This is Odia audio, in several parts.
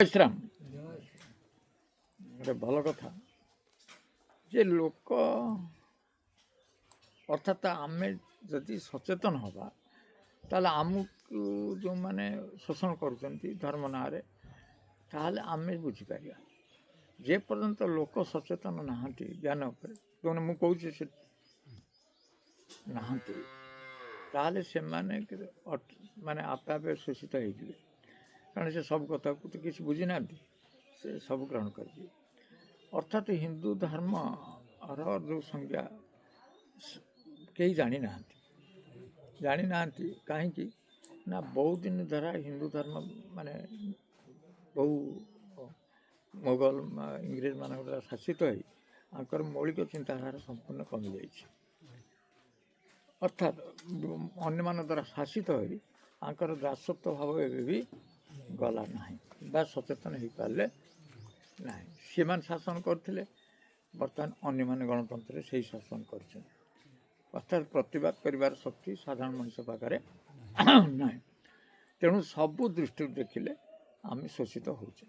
ଶ୍ରୀରାମ ଗୋଟେ ଭଲ କଥା ଯେ ଲୋକ ଅର୍ଥାତ୍ ଆମେ ଯଦି ସଚେତନ ହେବା ତାହେଲେ ଆମକୁ ଯେଉଁମାନେ ଶୋଷଣ କରୁଛନ୍ତି ଧର୍ମ ନାଁରେ ତାହେଲେ ଆମେ ବୁଝିପାରିବା। ଯେ ପର୍ଯ୍ୟନ୍ତ ଲୋକ ସଚେତନ ନାହାନ୍ତି ଜ୍ଞାନ ଉପରେ ଯେଉଁମାନେ ମୁଁ କହୁଛି ସେ ନାହାନ୍ତି ତାହେଲେ ସେମାନେ ମାନେ ଆପେ ଆପେ ଶୋଷିତ ହେଇଯିବେ। କାରଣ ସେ ସବୁ କଥାକୁ ତ କିଛି ବୁଝି ନାହାନ୍ତି, ସେ ସବୁ ଗ୍ରହଣ କରିଯିବେ। ଅର୍ଥାତ୍ ହିନ୍ଦୁ ଧର୍ମର ଯେଉଁ ସଂଜ୍ଞା କେହି ଜାଣିନାହାନ୍ତି କାହିଁକି ନା ବହୁ ଦିନ ଧରା ହିନ୍ଦୁ ଧର୍ମ ମାନେ ବହୁ ମୋଗଲ ଇଂରେଜମାନଙ୍କ ଦ୍ୱାରା ଶାସିତ ହୋଇ ତାଙ୍କର ମୌଳିକ ଚିନ୍ତାଧାରା ସମ୍ପୂର୍ଣ୍ଣ କମିଯାଇଛି। ଅର୍ଥାତ୍ ଅନ୍ୟମାନଙ୍କ ଦ୍ୱାରା ଶାସିତ ହୋଇ ତାଙ୍କର ଦାସତ୍ୱ ଭାବ ଏବେ ବି ଗଲା ନାହିଁ ବା ସଚେତନ ହୋଇପାରିଲେ ନାହିଁ। ସେମାନେ ଶାସନ କରୁଥିଲେ, ବର୍ତ୍ତମାନ ଅନ୍ୟମାନେ ଗଣତନ୍ତ୍ରରେ ସେହି ଶାସନ କରିଛନ୍ତି। ଅର୍ଥାତ୍ ପ୍ରତିବାଦ କରିବାର ଶକ୍ତି ସାଧାରଣ ମଣିଷ ପାଖରେ ନାହିଁ। ତେଣୁ ସବୁ ଦୃଷ୍ଟିରୁ ଦେଖିଲେ ଆମେ ଶୋଷିତ ହେଉଛେ।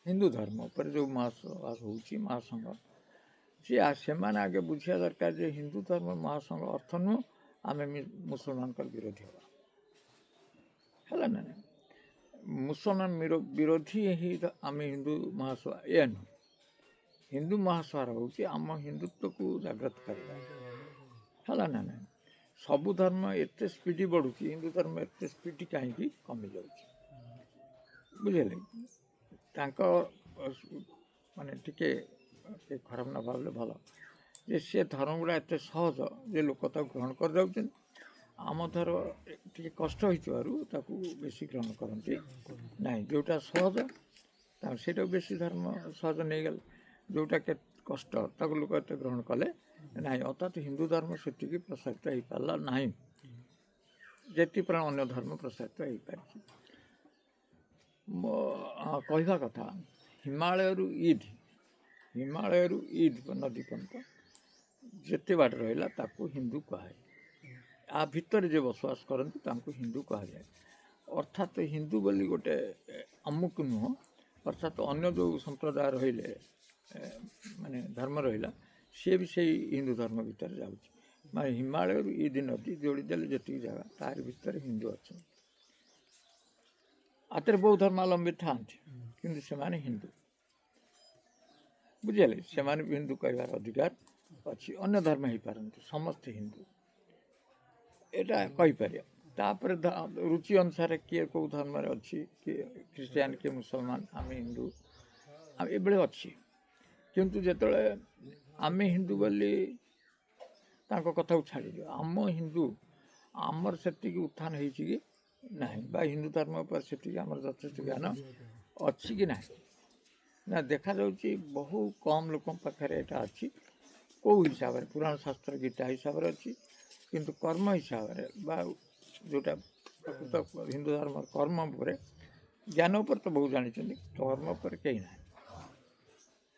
ହିନ୍ଦୁ ଧର୍ମ ଉପରେ ଯେଉଁ ମହାସଭା ହେଉଛି ମହାସଂଘ, ସେମାନେ ଆଗେ ବୁଝିବା ଦରକାର ଯେ ହିନ୍ଦୁ ଧର୍ମ ମହାସଂଘ ଅର୍ଥ ନୁହଁ ଆମେ ମୁସଲମାନଙ୍କର ବିରୋଧୀ ହେବା, ହେଲା ନା ନାହିଁ। ମୁସଲମାନ ବିରୋଧୀ ହିଁ ଆମେ ହିନ୍ଦୁ ମହାସଭା ଏହା ନୁହେଁ। ହିନ୍ଦୁ ମହାସଭାର ହେଉଛି ଆମ ହିନ୍ଦୁତ୍ୱକୁ ଜାଗ୍ରତ କରିବା, ହେଲା ନା ନାହିଁ। ସବୁ ଧର୍ମ ଏତେ ସ୍ପିଡ଼ି ବଢ଼ୁଛି, ହିନ୍ଦୁ ଧର୍ମ ଏତେ ସ୍ପିଡ଼ି କାହିଁକି କମିଯାଉଛି ବୁଝିଲେ। ତାଙ୍କ ମାନେ ଟିକେ ଖରାପ ନ ଭାବିଲେ ଭଲ ଯେ ସେ ଧର୍ମ ଗୁଡ଼ା ଏତେ ସହଜ ଯେ ଲୋକ ତାକୁ ଗ୍ରହଣ କରିଯାଉଛନ୍ତି। ଆମ ଧର ଟିକେ କଷ୍ଟ ହେଇଥିବାରୁ ତାକୁ ବେଶୀ ଗ୍ରହଣ କରନ୍ତି ନାହିଁ। ଯେଉଁଟା ସହଜ ତାକୁ ସେଇଟାକୁ ବେଶୀ ଧର୍ମ ସହଜ ନେଇଗଲେ, ଯେଉଁଟା କଷ୍ଟ ତାକୁ ଲୋକ ଏତେ ଗ୍ରହଣ କଲେ ନାହିଁ। ଅର୍ଥାତ୍ ହିନ୍ଦୁ ଧର୍ମ ସେତିକି ପ୍ରସାରିତ ହେଇପାରିଲା ନାହିଁ ଯେତିକି ପରିମାଣ ଅନ୍ୟ ଧର୍ମ ପ୍ରସାରିତ ହେଇପାରିଛି। ମୋ କହିବା କଥା ହିମାଳୟରୁ ଇଡ୍ ନଦୀ ପର୍ଯ୍ୟନ୍ତ ଯେତେ ବାଟ ରହିଲା ତାକୁ ହିନ୍ଦୁ କୁହାଯାଏ। ଆ ଭିତରେ ଯେ ବସବାସ କରନ୍ତି ତାଙ୍କୁ ହିନ୍ଦୁ କୁହାଯାଏ। ଅର୍ଥାତ୍ ହିନ୍ଦୁ ବୋଲି ଗୋଟେ ଅମୁକ ନୁହଁ, ଅର୍ଥାତ୍ ଅନ୍ୟ ଯେଉଁ ସମ୍ପ୍ରଦାୟ ରହିଲେ ମାନେ ଧର୍ମ ରହିଲା ସିଏ ବି ସେଇ ହିନ୍ଦୁ ଧର୍ମ ଭିତରେ ଯାଉଛି। ମାନେ ହିମାଳୟରୁ ଇଡ୍ ନଦୀ ଯୋଡ଼ିଦେଲେ ଯେତିକି ଜାଗା ତାରି ଭିତରେ ହିନ୍ଦୁ ଅଛନ୍ତି। ଆତରେ ବହୁ ଧର୍ମାବଲମ୍ବୀ ଥାଆନ୍ତି କିନ୍ତୁ ସେମାନେ ହିନ୍ଦୁ, ବୁଝିଲେ। ସେମାନେ ବି ହିନ୍ଦୁ କହିବାର ଅଧିକାର ଅଛି। ଅନ୍ୟ ଧର୍ମ ହେଇପାରନ୍ତି, ସମସ୍ତେ ହିନ୍ଦୁ ଏଇଟା କହିପାରିବା। ତାପରେ ରୁଚି ଅନୁସାରେ କିଏ କେଉଁ ଧର୍ମରେ ଅଛି, କିଏ ଖ୍ରୀଷ୍ଟିଆନ, କିଏ ମୁସଲମାନ, ଆମେ ହିନ୍ଦୁ ଏଭଳି ଅଛି। କିନ୍ତୁ ଯେତେବେଳେ ଆମେ ହିନ୍ଦୁ ବୋଲି ତାଙ୍କ କଥାକୁ ଛାଡ଼ିଦିଅ, ଆମର ସେତିକି ଉତ୍ଥାନ ହେଇଛି କି ନାହିଁ, ବା ହିନ୍ଦୁ ଧର୍ମ ଉପରେ ସେତିକି ଆମର ଯଥେଷ୍ଟ ଜ୍ଞାନ ଅଛି କି ନାହିଁ ନା ଦେଖାଯାଉଛି ବହୁ କମ୍ ଲୋକଙ୍କ ପାଖରେ ଏଇଟା ଅଛି। କେଉଁ ହିସାବରେ ପୁରାଣ ଶାସ୍ତ୍ର ଗୀତା ହିସାବରେ ଅଛି, କିନ୍ତୁ କର୍ମ ହିସାବରେ ବା ଯେଉଁଟା ପ୍ରକୃତ ହିନ୍ଦୁ ଧର୍ମର କର୍ମ ଉପରେ ଜ୍ଞାନ ଉପରେ ତ ବହୁ ଜାଣିଛନ୍ତି, କର୍ମ ଉପରେ କେହି ନାହିଁ,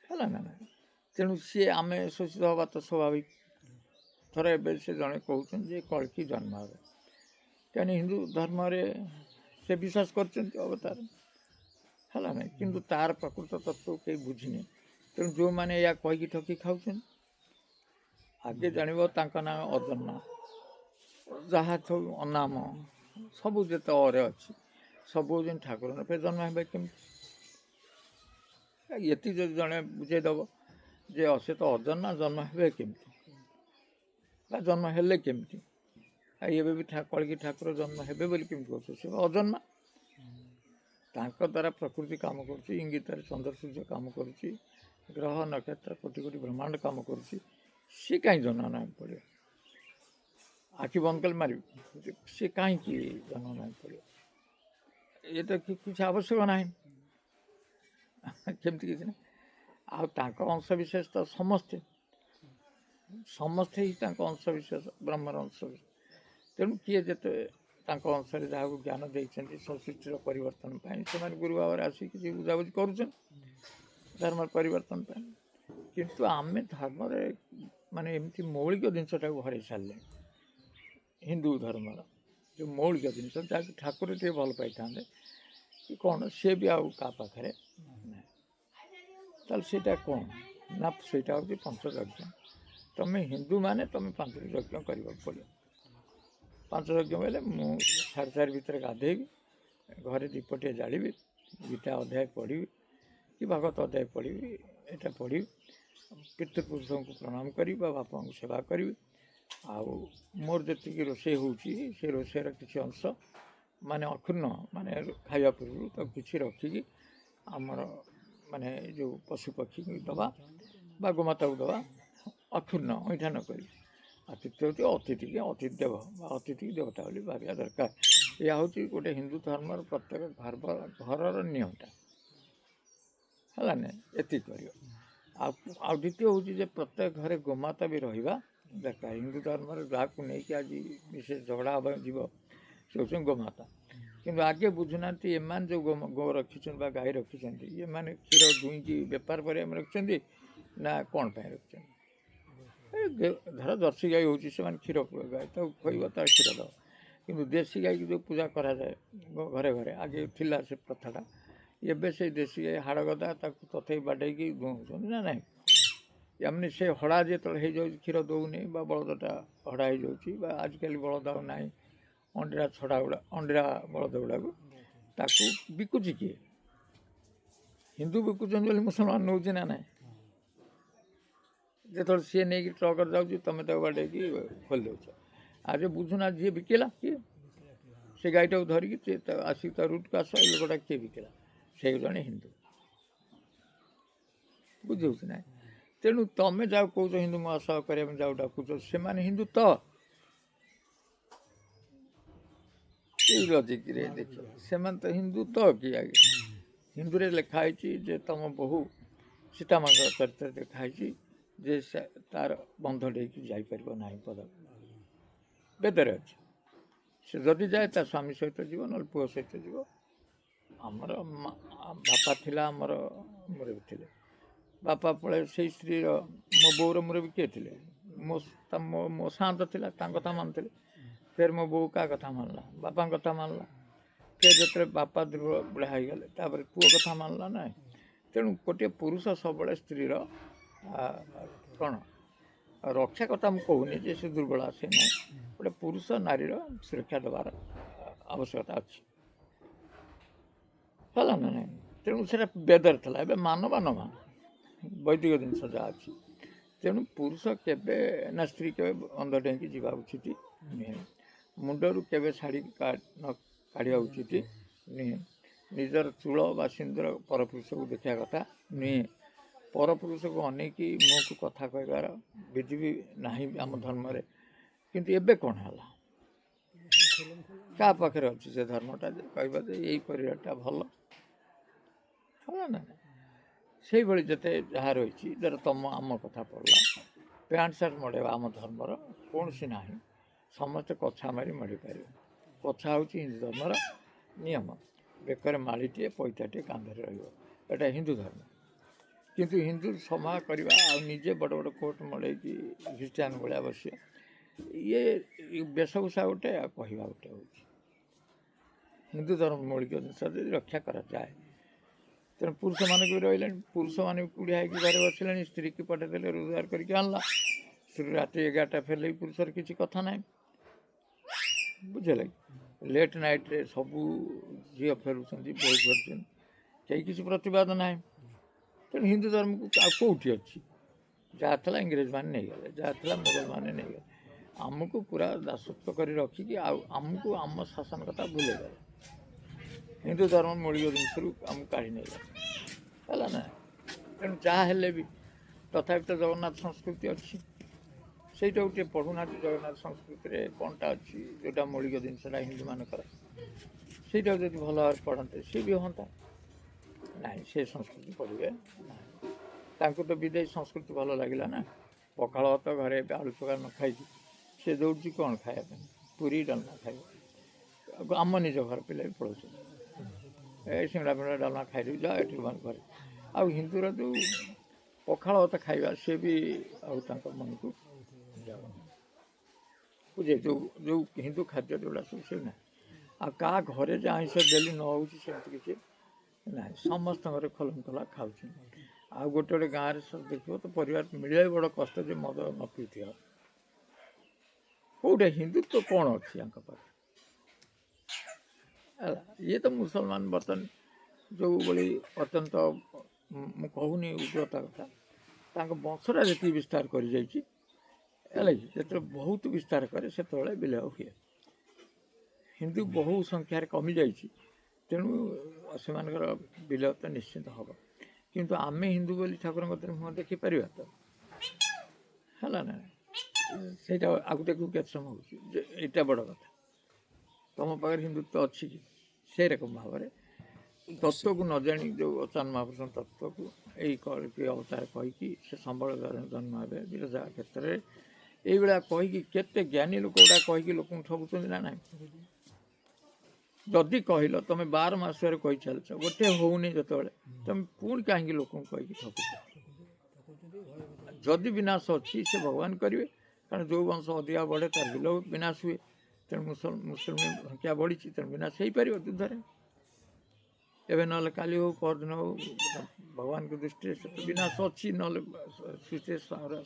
ହେଲା ନା ନାହିଁ। ତେଣୁ ସିଏ ଆମେ ଶୋଷିତ ହେବା ତ ସ୍ୱାଭାବିକ। ଥରେ ଏବେ ସେ ଜଣେ କହୁଛନ୍ତି ଯେ କଳ୍କି ଜନ୍ମ ହେବେ, କାହିଁକି ହିନ୍ଦୁ ଧର୍ମରେ ସେ ବିଶ୍ୱାସ କରୁଛନ୍ତି ଅବତାର, ହେଲା ନାହିଁ। କିନ୍ତୁ ତାର ପ୍ରକୃତ ତତ୍ତ୍ୱ କେହି ବୁଝିନି। ତେଣୁ ଯେଉଁମାନେ ଏହା କହିକି ଠକି ଖାଉଛନ୍ତି, ଆଗେ ଜାଣିବ ତାଙ୍କ ନାଁ ଅଜନ୍ମ, ଯାହା ସବୁ ଅନାମ ସବୁ ଯେତେ ଅରେ ଅଛି ସବୁ ଯେମିତି ଠାକୁର ଫେର ଜନ୍ମ ହେବେ କେମିତି, ଏତିକି ଯଦି ଜଣେ ବୁଝେଇଦେବ ଯେ ସେ ତ ଅଜନ୍ମା, ଜନ୍ମ ହେବେ କେମିତି ବା ଜନ୍ମ ହେଲେ କେମିତି, ଏବେ ବି କଳିକି ଠାକୁର ଜନ୍ମ ହେବେ ବୋଲି କେମିତି କହୁଛ, ସେ ଅଜନ୍ମା। ତାଙ୍କ ଦ୍ୱାରା ପ୍ରକୃତି କାମ କରୁଛି, ଇଙ୍ଗିତରେ ଚନ୍ଦ୍ର ସୂର୍ଯ୍ୟ କାମ କରୁଛି, ଗ୍ରହ ନକ୍ଷତ୍ର କୋଟି କୋଟି ବ୍ରହ୍ମାଣ୍ଡ କାମ କରୁଛି। ସିଏ କାହିଁ ଜନ୍ମ ନେବାକୁ ପଡ଼ିବ? ଆଖି ବନ୍ଦ କଲେ ମାରିବ, ସିଏ କାହିଁକି ଜନ୍ମ ନେବାକୁ ପଡ଼ିବ? ଏ ତ କିଛି ଆବଶ୍ୟକ ନାହିଁ, କେମିତି କିଛି ନାହିଁ। ଆଉ ତାଙ୍କ ଅଂଶବିଶେଷ ତ ସମସ୍ତେ ହିଁ ତାଙ୍କ ଅଂଶବିଶେଷ, ବ୍ରହ୍ମର ଅଂଶବିଶେଷ। ତେଣୁ କିଏ ଯେତେ ତାଙ୍କ ଅଂଶରେ ଯାହାକୁ ଜ୍ଞାନ ଦେଇଛନ୍ତି ସୃଷ୍ଟିର ପରିବର୍ତ୍ତନ ପାଇଁ, ସେମାନେ ଗୁରୁ ଭାବରେ ଆସିକି କିଛି ବୁଝାବୁଝି କରୁଛନ୍ତି ଧର୍ମର ପରିବର୍ତ୍ତନ ପାଇଁ। କିନ୍ତୁ ଆମେ ଧର୍ମରେ ମାନେ ଏମିତି ମୌଳିକ ଜିନିଷଟାକୁ ହରାଇ ସାରିଲେ। ହିନ୍ଦୁ ଧର୍ମର ଯେଉଁ ମୌଳିକ ଜିନିଷ ଯାହାକି ଠାକୁର ଟିକେ ଭଲ ପାଇଥାନ୍ତେ, କି କ'ଣ ସିଏ ବି ଆଉ କାହା ପାଖରେ ନାହିଁ। ତାହେଲେ ସେଇଟା କ'ଣ ନା ସେଇଟା ହେଉଛି ପଞ୍ଚଯଜ୍ଞ। ତୁମେ ହିନ୍ଦୁମାନେ ତୁମେ 5ଟି ଯଜ୍ଞ କରିବାକୁ ପଡ଼ିବ। 5 ଯଜ୍ଞ ବୋଇଲେ ମୁଁ 4:30 ଭିତରେ ଗାଧେଇବି, ଘରେ ଦୀପଟିଏ ଜାଳିବି, ଗୀତା ଅଧ୍ୟାୟ ପଢ଼ିବି କି ଭାଗବତ ଅଧ୍ୟାୟ ପଢ଼ିବି, ଏଇଟା ପଢ଼ିବି, ପିତୃପୁରୁଷଙ୍କୁ ପ୍ରଣାମ କରିବି ବା ବାପାଙ୍କୁ ସେବା କରିବି। ଆଉ ମୋର ଯେତିକି ରୋଷେଇ ହେଉଛି ସେ ରୋଷେଇର କିଛି ଅଂଶ ମାନେ ଅକ୍ଷୁର୍ଣ୍ଣ ମାନେ ଖାଇବା ପୂର୍ବରୁ ତାକୁ କିଛି ରଖିକି ଆମର ମାନେ ଯେଉଁ ପଶୁପକ୍ଷୀକୁ ଦେବା ବା ଗୋମାତାକୁ ଦେବା, ଅକ୍ଷୁର୍ଣ୍ଣ ଅଇଁଠା ନ କରି। ଆଉ ତୃତୀୟ ହେଉଛି ଅତିଥିକି ଅତିଥି ଦେବ ବା ଅତିଥିକି ଦେବତା ବୋଲି ଭାବିବା ଦରକାର। ଏହା ହେଉଛି ଗୋଟେ ହିନ୍ଦୁ ଧର୍ମର ପ୍ରତ୍ୟେକ ଘରର ନିୟମଟା ହେଲା ନାହିଁ, ଏତିକି କରିବ। ଆଉ ଦ୍ୱିତୀୟ ହେଉଛି ଯେ ପ୍ରତ୍ୟେକ ଘରେ ଗୋମାତା ବି ରହିବା ଦରକାର। ହିନ୍ଦୁ ଧର୍ମରେ ଯାହାକୁ ନେଇକି ଆଜି ବିଶେଷ ଝଗଡ଼ା ହେବାକୁ ଯିବ ସେ ହେଉଛନ୍ତି ଗୋମାତା। କିନ୍ତୁ ଆଗେ ବୁଝୁନାହାନ୍ତି ଏମାନେ ଯେଉଁ ଗୋ ରଖିଛନ୍ତି ବା ଗାଈ ରଖିଛନ୍ତି, ଏମାନେ କ୍ଷୀର ଦୁଇଁକି ବେପାର କରିବାକୁ ରଖିଛନ୍ତି ନା କ'ଣ ପାଇଁ ରଖିଛନ୍ତି? ଧର ଜର୍ସି ଗାଈ ହେଉଛି, ସେମାନେ କ୍ଷୀର ଗାଈ ତାକୁ ଖୋଇବ, ତାର କ୍ଷୀର ଦେବ। କିନ୍ତୁ ଦେଶୀ ଗାଈକି ଯେଉଁ ପୂଜା କରାଯାଏ ଘରେ ଘରେ, ଆଗେ ଥିଲା ସେ ପ୍ରଥାଟା। ଏବେ ସେଇ ଦେଶୀ ଗାଈ ହାଡ଼ ଗଦା ତାକୁ ତଥାପି ବାଡ଼େଇକି ଦୁହୁଁଛନ୍ତି ନା ନାହିଁ। ଏମାନେ ସେ ହଡ଼ା ଯେତେବେଳେ ହେଇଯାଉଛି କ୍ଷୀର ଦେଉନି ବା ବଳଦଟା ହଡ଼ା ହେଇଯାଉଛି ବା ଆଜିକାଲି ବଳଦ ଆଉ ନାହିଁ, ଅଣ୍ଡିରା ବଳଦ ଗୁଡ଼ାକୁ ତାକୁ ବିକୁଛି କିଏ? ହିନ୍ଦୁ ବିକୁଛନ୍ତି ବୋଲି ମୁସଲମାନ ନେଉଛି ନା ନାହିଁ। ଯେତେବେଳେ ସିଏ ନେଇକି ଟ୍ରକରେ ଯାଉଛି ତୁମେ ତାକୁ ବାଡ଼େଇକି ଖୋଲି ଦେଉଛ। ଆଉ ଯେ ବୁଝୁନା ଯିଏ ବିକିଲା କିଏ? ସେ ଗାଈଟାକୁ ଧରିକି ଆସିକି ତା ରୁଟ୍କୁ ଆସ, ଏ ଲୋକଟା କିଏ ବିକିଲା? ସେଇ ଜଣେ ହିନ୍ଦୁ। ବୁଝିହେଉଛି ନାହିଁ। ତେଣୁ ତୁମେ ଯାହାକୁ କହୁଛ ହିନ୍ଦୁ ମହାସଭା କରିବା ପାଇଁ ଯାହାକୁ ଡାକୁଛ, ସେମାନେ ହିନ୍ଦୁ ତ? ଏଇ ଲଜିକରେ ଦେଖିବ, ସେମାନେ ତ ହିନ୍ଦୁ ତ କି? ଆଗେ ହିନ୍ଦୁରେ ଲେଖା ହେଇଛି ଯେ ତମ ବୋହୂ ସୀତାମାଙ୍କ ଚରିତ୍ରରେ ଲେଖା ହେଇଛି ଯେ ତାର ବନ୍ଧ ଡେଇକି ଯାଇପାରିବ ନାହିଁ ପଦାକୁ, ବେଦରେ ଅଛି। ସେ ଯଦି ଯାଏ ତା ସ୍ୱାମୀ ସହିତ ଯିବ, ନହେଲେ ପୁଅ ସହିତ ଯିବ। ଆମର ବାପା ଥିଲା, ଆମର ମୁରବୀ ଥିଲେ। ବାପା ପଳାଇ ସେଇ ସ୍ତ୍ରୀର ମୋ ବୋଉର ମୁରବୀ କିଏ ଥିଲେ? ମୋ ସାନ୍ତ ଥିଲା, ତାଙ୍କ କଥା ମାନୁଥିଲେ। ଫେର ମୋ ବୋଉ କାହା କଥା ମାନିଲା? ବାପାଙ୍କ କଥା ମାନିଲା। ଫେର ଯେତେବେଳେ ବାପା ଦୁର୍ବଳ ବୁଢ଼ା ହେଇଗଲେ, ତାପରେ ପୁଅ କଥା ମାନିଲା ନାହିଁ। ତେଣୁ ଗୋଟିଏ ପୁରୁଷ ସବୁବେଳେ ସ୍ତ୍ରୀର କ'ଣ ରକ୍ଷା କଥା ମୁଁ କହୁନି ଯେ ସେ ଦୁର୍ବଳ ଆସେ ନାହିଁ। ଗୋଟେ ପୁରୁଷ ନାରୀର ସୁରକ୍ଷା ଦେବାର ଆବଶ୍ୟକତା ଅଛି, ହେଲା ନା ନାହିଁ। ତେଣୁ ସେଇଟା ବେଦରେ ଥିଲା। ଏବେ ମାନ ବା ନ ମାନ, ବୈଦିକ ଜିନିଷ ଯାହା ଅଛି। ତେଣୁ ପୁରୁଷ କେବେ ନା ସ୍ତ୍ରୀ କେବେ ବନ୍ଧ ଡେଇଁକି ଯିବା ଉଚିତ ନୁହେଁ। ମୁଣ୍ଡରୁ କେବେ ଶାଢ଼ୀ ନ କାଢ଼ିବା ଉଚିତ ନୁହେଁ। ନିଜର ଚୂଳ ବା ସିନ୍ଦୁର ପରପୁରୁଷକୁ ଦେଖିବା କଥା ନୁହେଁ। ପରପୁରୁଷକୁ ଅନେଇକି ମୁହଁକୁ କଥା କହିବାର ବିଧି ବି ନାହିଁ ଆମ ଧର୍ମରେ। କିନ୍ତୁ ଏବେ କ'ଣ ହେଲା? କାହା ପାଖରେ ଅଛି ସେ ଧର୍ମଟା ଯେ କହିବା ଯେ ଏଇ ପରିବାରଟା ଭଲ, ହେଲା ନା? ସେଇଭଳି ଯେତେ ଯାହା ରହିଛି, ଧର ଆମ କଥା ପଡ଼ିଲା, ପ୍ୟାଣ୍ଟ ସାର୍ଟ ମଡ଼େଇବା ଆମ ଧର୍ମର କୌଣସି ନାହିଁ। ସମସ୍ତେ କଛା ମାରି ମଡ଼ି ପାରିବେ। କଛା ହେଉଛି ହିନ୍ଦୁ ଧର୍ମର ନିୟମ। ବେକରେ ମାଳିଟିଏ ପଇତାଟିଏ କାନ୍ଧରେ ରହିବ, ଏଇଟା ହିନ୍ଦୁ ଧର୍ମ। କିନ୍ତୁ ହିନ୍ଦୁ ସମାଜ କରିବା ଆଉ ନିଜେ ବଡ଼ ବଡ଼ କୋଟ୍ ମଡ଼େଇକି ଖ୍ରୀଷ୍ଟିଆନ ଭଳିଆ ବସିବା, ଇଏ ବେଶଭୂଷା ଗୋଟେ ଆଉ କହିବା ଗୋଟେ ହେଉଛି। ହିନ୍ଦୁ ଧର୍ମ ମୌଳିକ ଜିନିଷ ଯଦି ରକ୍ଷା କରାଯାଏ, ତେଣୁ ପୁରୁଷମାନେ ବି ରହିଲେଣି। ପୁରୁଷମାନେ ବି କୁଡ଼ିଆ ହେଇକି ଘରେ ବସିଲେଣି, ସ୍ତ୍ରୀକି ପଠାଇଦେଲେ ରୋଜଗାର କରିକି ଆଣିଲା। ସ୍ତ୍ରୀ ରାତି 11ଟା ଫେରିଲେ ବି ପୁରୁଷର କିଛି କଥା ନାହିଁ, ବୁଝିଲେ? ଲେଟ୍ ନାଇଟ୍ରେ ସବୁ ଝିଅ ଫେରୁଛନ୍ତି, ବୋହୂ ଫେରୁଛନ୍ତି, କେହି କିଛି ପ୍ରତିବାଦ ନାହିଁ। ତେଣୁ ହିନ୍ଦୁ ଧର୍ମକୁ ଆଉ କେଉଁଠି ଅଛି? ଯାହା ଥିଲା ଇଂରେଜମାନେ ନେଇଗଲେ, ଯାହା ଥିଲା ମୋଗଲମାନେ ନେଇଗଲେ। ଆମକୁ ପୁରା ଦାସତ୍ୱ କରି ରଖିକି ଆଉ ଆମକୁ ଆମ ଶାସନ କଥା ଭୁଲେଇଗଲେ। ହିନ୍ଦୁ ଧର୍ମ ମୌଳିକ ଜିନିଷରୁ ଆମକୁ କାଢ଼ି ନେଇଗଲେ, ହେଲା ନା? ତେଣୁ ଯାହା ହେଲେ ବି ତଥାପି ତ ଜଗନ୍ନାଥ ସଂସ୍କୃତି ଅଛି। ସେଇଟାକୁ ଟିକେ ପଢ଼ୁନାହାନ୍ତି। ଜଗନ୍ନାଥ ସଂସ୍କୃତିରେ କ'ଣଟା ଅଛି ଯେଉଁଟା ମୌଳିକ ଜିନିଷଟା ହିନ୍ଦୁମାନଙ୍କର, ସେଇଟାକୁ ଯଦି ଭଲ ଭାବରେ ପଢ଼ନ୍ତେ ସିଏ ବି ହୁଅନ୍ତା। ନାହିଁ, ସେ ସଂସ୍କୃତି ପଢ଼ିବେ ନାହିଁ। ତାଙ୍କୁ ତ ବିଦେଶୀ ସଂସ୍କୃତି ଭଲ ଲାଗିଲା ନା। ପଖାଳ ଭାତ ଘରେ ଆଳୁ ଚୋଖା ନ ଖାଇକି ସେ ଦୌଡ଼ୁଛି କ'ଣ ଖାଇବା ପାଇଁ? ପୁରୀ ଡାଲମା ଖାଇବ। ଆମ ନିଜ ଘର ପିଲା ବି ପଳାଉଛନ୍ତି, ଏ ସିଙ୍ଗଡ଼ା ଫିଙ୍ଗଡ଼ା ଡାଲମା ଖାଇଦେବି ଯା ଏଠି ଘରେ। ଆଉ ହିନ୍ଦୁର ଯେଉଁ ପଖାଳ ଭାତ ଖାଇବା, ସେ ବି ଆଉ ତାଙ୍କ ମନକୁ ଯାଉନି। ବୁଝେ ଯେଉଁ ହିନ୍ଦୁ ଖାଦ୍ୟ ଯେଉଁଗୁଡ଼ା ସବୁ ସେ ନାହିଁ। ଆଉ କାହା ଘରେ ଯେ ଆଇଁଷ ଡେଲି ନ ହେଉଛି ସେମିତି କିଛି ନାହିଁ, ସମସ୍ତଙ୍କର ଖୋଲମ ଖୋଲା ଖାଉଛନ୍ତି। ଆଉ ଗୋଟେ ଗୋଟେ ଗାଁରେ ସବୁ ଦେଖିବ ତ ପରିବାର ମିଳିବା ବି ବଡ଼ କଷ୍ଟ ଯେ ମଦ ନ ପିଉଥିବ। କେଉଁଟା ହିନ୍ଦୁତ୍ୱ କ'ଣ ଅଛି ୟାଙ୍କ ପାଖରେ ହେଲା। ଇଏ ତ ମୁସଲମାନ ବର୍ତ୍ତମାନ ଯେଉଁଭଳି ଅତ୍ୟନ୍ତ ମୁଁ କହୁନି ଉଗ୍ରତା କଥା, ତାଙ୍କ ବଂଶଟା ଯେତିକି ବିସ୍ତାର କରିଯାଇଛି ହେଲା କି, ଯେତେବେଳେ ବହୁତ ବିସ୍ତାର କରେ ସେତେବେଳେ ବିଲୟ ହୁଏ। ହିନ୍ଦୁ ବହୁ ସଂଖ୍ୟାରେ କମିଯାଇଛି, ତେଣୁ ସେମାନଙ୍କର ବିଲୟ ତ ନିଶ୍ଚିନ୍ତ ହେବ। କିନ୍ତୁ ଆମେ ହିନ୍ଦୁ ବୋଲି ଠାକୁରଙ୍କ କତିରେ ମୁହଁ ଦେଖିପାରିବା ତ ହେଲା ନା, ସେଇଟା ଆଗକୁ ଦେଖୁ କେତେ ସମୟ ହେଉଛି ଯେ ଏଇଟା ବଡ଼ କଥା। ତୁମ ପାଖରେ ହିନ୍ଦୁତ୍ୱ ଅଛି କି ସେଇରକମ ଭାବରେ ତତ୍ତ୍ୱକୁ ନ ଜାଣି ଯେଉଁ ଅଚାନ ମହାପୁରୁଷଙ୍କ ତତ୍ତ୍ୱକୁ ଏଇ କଳିକି ଅବତାର କହିକି ସେ ସମ୍ବଳ ଜନ୍ମ ହେବେ ବିରଜା କ୍ଷେତ୍ରରେ ଏଇଭଳିଆ କହିକି କେତେ ଜ୍ଞାନୀ ଲୋକ ଗୁଡ଼ା କହିକି ଲୋକଙ୍କୁ ଠକୁଛନ୍ତି ନା ନାହିଁ। ଯଦି କହିଲ ତୁମେ 12 ମାସରେ କହି ଚାଲିଛ, ଗୋଟେ ହେଉନି ଯେତେବେଳେ ତୁମେ ପୁଣି କାହିଁକି ଲୋକଙ୍କୁ କହିକି ଠକୁଛ? ଯଦି ବିନାଶ ଅଛି ସେ ଭଗବାନ କରିବେ, କାରଣ ଯେଉଁ ବଂଶ ଅଧିକା ବଢ଼େ ତାର ବିଲ ବିନାଶ ହୁଏ। ତେଣୁ ମୁସଲିମ ସଂଖ୍ୟା ବଢ଼ିଛି, ତେଣୁ ବିନାଶ ହେଇପାରିବ ଯୁଦ୍ଧରେ। ଏବେ ନହେଲେ କାଲି ହେଉ ପରଦିନ ହେଉ ଭଗବାନଙ୍କ ଦୃଷ୍ଟିରେ ସେ ତ ବିନାଶ ଅଛି, ନହେଲେ ସୃଷ୍ଟିରେ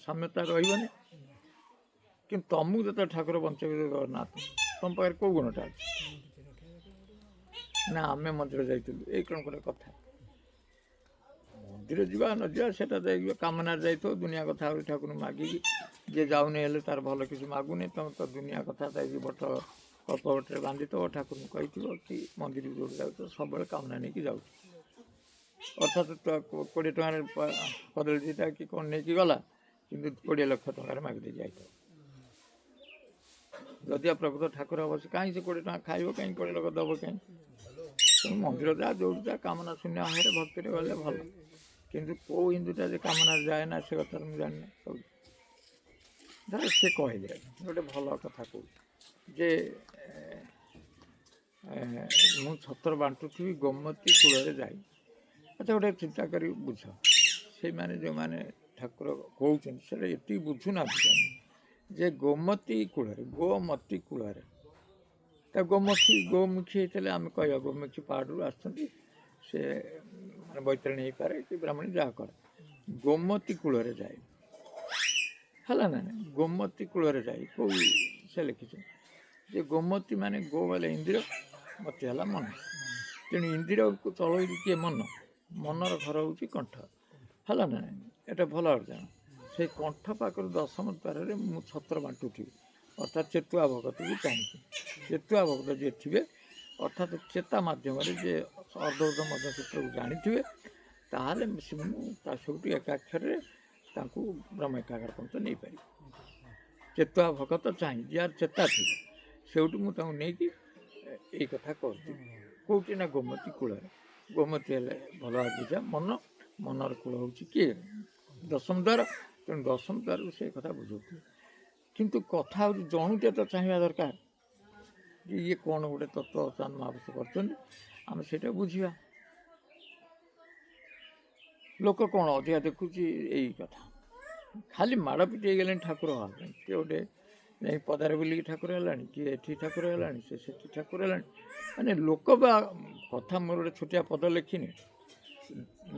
ସାମ୍ୟତା ରହିବନି। କିନ୍ତୁ ତମକୁ ଯେତେବେଳେ ଠାକୁର ବଞ୍ଚେଇବେ ଜଗନ୍ନାଥ, ତମ ପାଖରେ କେଉଁ ଗୁଣଟା ଅଛି? ନା ଆମେ ମନ୍ଦିର ଯାଇଥିଲୁ, ଏଇ କ'ଣ ଗୋଟେ କଥା। ମନ୍ଦିର ଯିବା ନ ଯିବା ସେଟା ଯାଇକି କାମନାରେ ଯାଇଥିବ, ଦୁନିଆ କଥା ଆହୁରି ଠାକୁରଙ୍କୁ ମାଗିକି ଯିଏ ଯାଉନି ହେଲେ ତାର ଭଲ କିଛି ମାଗୁନି, ତମେ ତ ଦୁନିଆ କଥା ଯାଇକି କଳ୍ପବଟରେ ବାନ୍ଧିଥିବ, ଠାକୁରଙ୍କୁ କହିଥିବ କି ମନ୍ଦିରକୁ ଯୋଉଠି ଯାଉଛ ସବୁବେଳେ କାମନା ନେଇକି ଯାଉଛ। ଅର୍ଥାତ୍ 20 ଟଙ୍କାରେ କଦଳୀ ଦୁଇଟା କି କ'ଣ ନେଇକି ଗଲା, କିନ୍ତୁ 20 ଲକ୍ଷ ଟଙ୍କାରେ ମାଗିଦେଇ ଯାଇଥିବ। ଯଦି ପ୍ରକୃତ ଠାକୁର ହେବ ସେ କାହିଁ ସେ 20 ଟଙ୍କା ଖାଇବ, କାହିଁ 20 ଲକ୍ଷ ଦେବ କାହିଁ? ତେଣୁ ମନ୍ଦିର ଯା ଯୋଉଠି ଯା କାମନା ଶୂନ୍ୟ ଭାବରେ ଭକ୍ତିରେ ଗଲେ ଭଲ। କିନ୍ତୁ କେଉଁ ହିନ୍ଦୁଟା ଯେ କାମନାରେ ଯାଏ ନା ସେ କଥା ମୁଁ ଜାଣିନି। ସବୁ ଧର ସେ କହିଲେ ଗୋଟେ ଭଲ କଥା କହୁଛି ଯେ ମୁଁ ଛତ୍ର ବାଣ୍ଟୁଥିବି ଗୋମତୀ କୂଳରେ ଯାଇ। ଆଚ୍ଛା ଗୋଟେ ଚିନ୍ତା କରି ବୁଝ, ସେଇମାନେ ଯେଉଁମାନେ ଠାକୁର କହୁଛନ୍ତି ସେଟା ଏତିକି ବୁଝୁନାହାନ୍ତି ଯେ ଗୋମତୀ କୂଳରେ, ଗୋମତୀ କୂଳରେ, ତା ଗୋମୁଖୀ ହେଇଥିଲେ ଆମେ କହିବା ଗୋମୁଖୀ ପାହାଡ଼ରୁ ଆସୁଛନ୍ତି, ସେ ମାନେ ବୈତରଣୀ ହେଇପାରେ କି ବ୍ରାହ୍ମଣୀ ଯାହା କରେ। ଗୋମତୀ କୂଳରେ ଯାଏ ହେଲା ନା, ଗୋମତୀ କୂଳରେ ଯାଇ କେଉଁ ସେ ଲେଖିଛନ୍ତି ଯେ ଗୋମତୀ ମାନେ ଗୋ ବୋଲେ ଇନ୍ଦ୍ରିୟ, ମତୀ ହେଲା ମନ। ତେଣୁ ଇନ୍ଦ୍ରିୟକୁ ଚଳଉଛି କିଏ? ମନ। ମନର ଘର ହେଉଛି କଣ୍ଠ ହେଲା ନା। ଏଟା ଭଲ ଅର୍ଜନ। ସେଇ କଣ୍ଠ ପାଖରୁ 10ମ ଦ୍ୱାରରେ ମୁଁ ଛତ୍ର ବାଣ୍ଟୁଥିବି, ଅର୍ଥାତ୍ ଚେତୁଆ ଭଗତକୁ ଚାହିଁଛି। ଚେତୁଆ ଭଗତ ଯିଏ ଥିବେ, ଅର୍ଥାତ୍ ଚେତା ମାଧ୍ୟମରେ ଯେ ଅର୍ଦ୍ଧଉର୍ଦ୍ଧ ମଧ୍ୟସୂତ୍ରକୁ ଜାଣିଥିବେ, ତାହେଲେ ମୁଁ ତା ସବୁଠି ଏକାକ୍ଷରରେ ତାଙ୍କୁ ବ୍ରହ୍ମ ଏକାକାର ପର୍ଯ୍ୟନ୍ତ ନେଇପାରିବି। ଚେତୁଆ ଭଗତ ଚାହିଁ ଯାହାର ଚେତା ଥିବ, ସେଇଠୁ ମୁଁ ତାଙ୍କୁ ନେଇକି ଏଇ କଥା କହୁଛି। କେଉଁଠି ନା ଗୋମତୀ କୂଳରେ। ଗୋମତୀ ହେଲେ ଭଲ ବୁଝା ମନ, ମନର କୂଳ ହେଉଛି କିଏ? 10ମ ଦ୍ୱାର। ତେଣୁ 10ମ ଦ୍ୱାରରୁ ସେ କଥା ବୁଝଉଥିବେ। କିନ୍ତୁ କଥା ହେଉଛି ଜଣୁଟିଏ ତ ଚାହିଁବା ଦରକାର ଯେ ଇଏ କ'ଣ ଗୋଟେ ତତ୍ତ୍ୱ ଅଚାନ ମହାପୁରୁଷ କରିଛନ୍ତି, ଆମେ ସେଇଟା ବୁଝିବା। ଲୋକ କ'ଣ ଅଧିକା ଦେଖୁଛି ଏଇ କଥା, ଖାଲି ମାଡ଼ ପିଟି ହେଇଗଲେଣି ଠାକୁର ହେବା ପାଇଁ। କିଏ ଗୋଟେ ଯାଇ ପଦାରେ ବୁଲିକି ଠାକୁର ହେଲାଣି, କିଏ ଏଠି ଠାକୁର ହେଲାଣି, ସେ ସେଠି ଠାକୁର ହେଲାଣି। ମାନେ ଲୋକ ବା କଥା, ମୋର ଗୋଟେ ଛୋଟିଆ ପଦ ଲେଖିନି,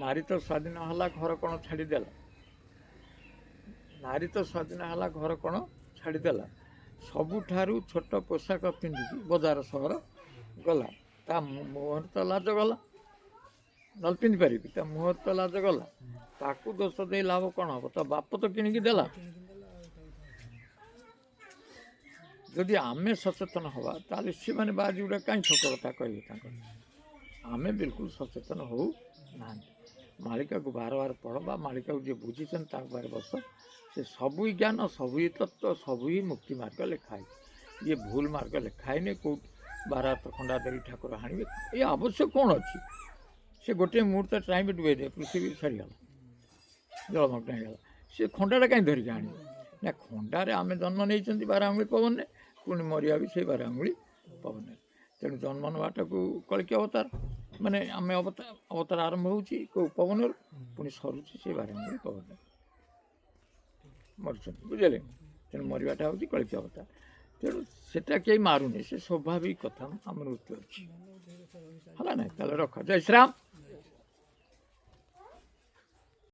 ନାରୀ ତ ସ୍ୱାଧୀନ ହେଲା ଘର କ'ଣ ଛାଡ଼ିଦେଲା। ନାରୀ ତ ସ୍ୱାଧୀନ ହେଲା ଘର କ'ଣ ଛାଡ଼ିଦେଲା, ସବୁଠାରୁ ଛୋଟ ପୋଷାକ ପିନ୍ଧିକି ବଜାର ସହର ଗଲା। ତା ମୁହଁରେ ତ ଲାଜ ଗଲା, ନହେଲେ ପିନ୍ଧିପାରିବି, ତା ମୁହଁରେ ତ ଲାଜ ଗଲା। ତାକୁ ଦୋଷ ଦେଇ ଲାଭ କ'ଣ ହେବ? ତା ବାପ ତ କିଣିକି ଦେଲା। ଯଦି ଆମେ ସଚେତନ ହେବା ତାହେଲେ ସେମାନେ ବାଜି ଗୁଡ଼ା କାହିଁ ଛୋଟ କଥା କହିବେ ତାଙ୍କର। ଆମେ ବିଲକୁଲ ସଚେତନ ହେଉ ନାହାନ୍ତି। ମାଳିକାକୁ ବାର ପଢ଼, ବା ମାଳିକାକୁ ଯିଏ ବୁଝିଛନ୍ତି ତାଙ୍କ ପାଖରେ ବସ। ସେ ସବୁ ହିଁ ଜ୍ଞାନ, ସବୁ ହିଁ ତତ୍ତ୍ୱ, ସବୁ ହିଁ ମୁକ୍ତି ମାର୍ଗ ଲେଖା ହେଇଛି। ଇଏ ଭୁଲ ମାର୍ଗ ଲେଖା ହେଇନି। କେଉଁ 12 ହାତ ଖଣ୍ଡା ଧରି ଠାକୁର ହାଣିବେ, ଏ ଆବଶ୍ୟକ କ'ଣ ଅଛି? ସେ ଗୋଟିଏ ମୁହୂର୍ତ୍ତ ଟାଇମ୍ ଡୁବେଇ ଦେବେ, ପୃଥିବୀ ସରିଗଲା, ଜଳମଗ୍ନ ହେଇଗଲା। ସେ ଖଣ୍ଡାଟା କାହିଁ ଧରିକି ଆଣିବେ? ନା, ଖଣ୍ଡାରେ ଆମେ ଜନ୍ମ ନେଇଛନ୍ତି 12 ଆଙ୍ଗୁଳି ପବନରେ, ପୁଣି ମରିବା ବି ସେଇ 12 ଆଙ୍ଗୁଳି ପବନରେ। ତେଣୁ ଜନ୍ମ ନେବାଟାକୁ କଳିକି ଅବତାର, ମାନେ ଆମେ ଅବତାର ଆରମ୍ଭ ହେଉଛି କେଉଁ ପବନରୁ, ପୁଣି ସରୁଛି ସେଇ 12 ଆଙ୍ଗୁଳି ପବନରେ, ମରୁଛନ୍ତି, ବୁଝିଲେ? ତେଣୁ ମରିବାଟା ହେଉଛି କଳିକି ଅବତାର। ତେଣୁ ସେଟା କେହି ମାରୁନି, ସେ ସ୍ୱାଭାବିକ କଥା, ଆମ ମୃତ୍ୟୁ ଅଛି ହେଲା ନାହିଁ। ତାହେଲେ ରଖ, ଜୟ ଶ୍ରୀରାମ।